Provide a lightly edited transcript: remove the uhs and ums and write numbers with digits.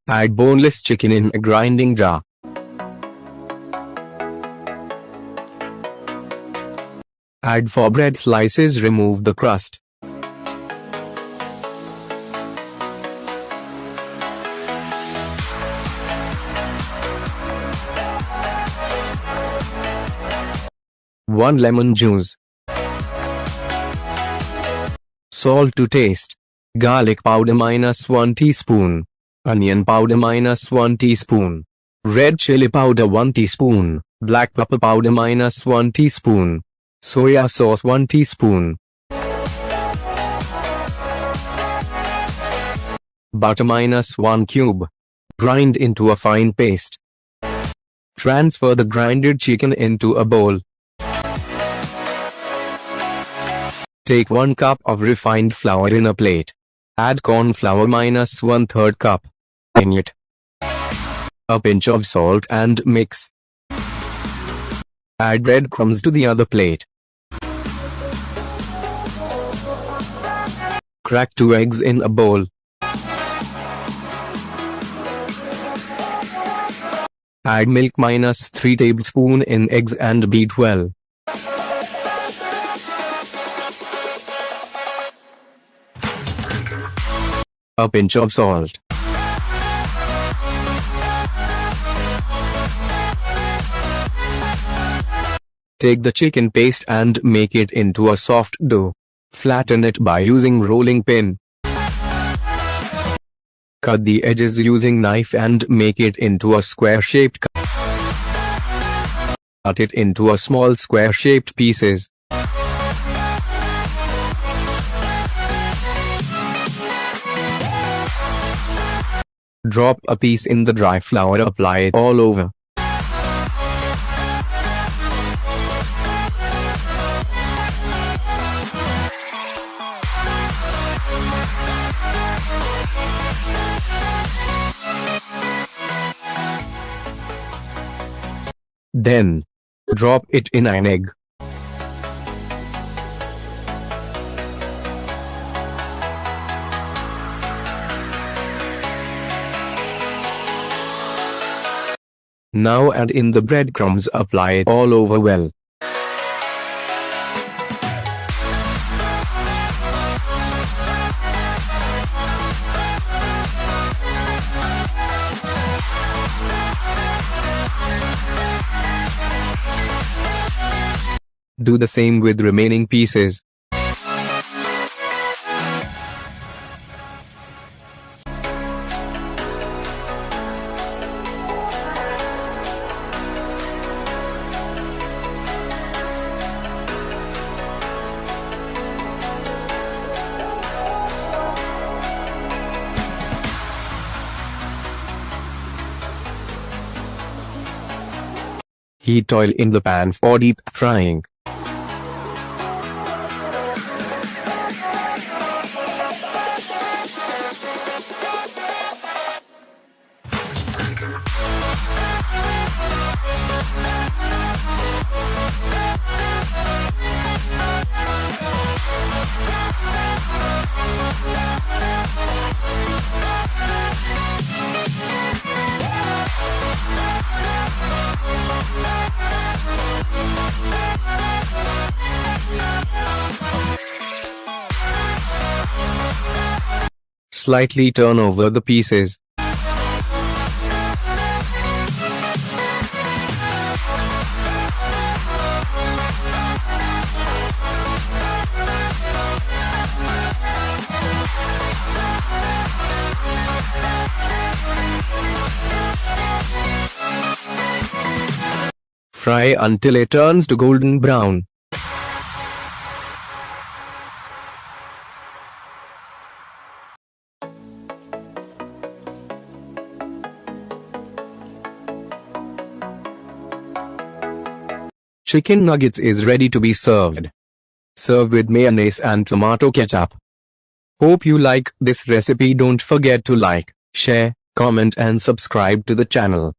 Add boneless chicken in a grinding jar. Add 4 bread slices. Remove the crust. One lemon juice. Salt to taste. Garlic powder -1 teaspoon. Onion powder -1 teaspoon. Red chili powder 1 teaspoon. Black pepper powder -1 teaspoon. Soya sauce 1 teaspoon. Butter -1 cube. Grind into a fine paste. Transfer the grinded chicken into a bowl. Take 1 cup of refined flour in a plate. Add corn flour -1/3 cup. In it, a pinch of salt and mix. Add breadcrumbs to the other plate. Crack 2 eggs in a bowl. Add milk -3 tablespoons in eggs and beat well. A pinch of salt. Take the chicken paste and make it into a soft dough. Flatten it by using rolling pin. Cut the edges using knife and make it into a square-shaped cut. Cut it into a small square-shaped pieces. Drop a piece in the dry flour. Apply it all over. Then, drop it in an egg. Now add in the breadcrumbs. Apply it all over well. Do the same with remaining pieces. Heat oil in the pan for deep frying. Slightly turn over the pieces. Fry until it turns to golden brown. Chicken nuggets is ready to be served. Serve with mayonnaise and tomato ketchup. Hope you like this recipe. Don't forget to like, share, comment and subscribe to the channel.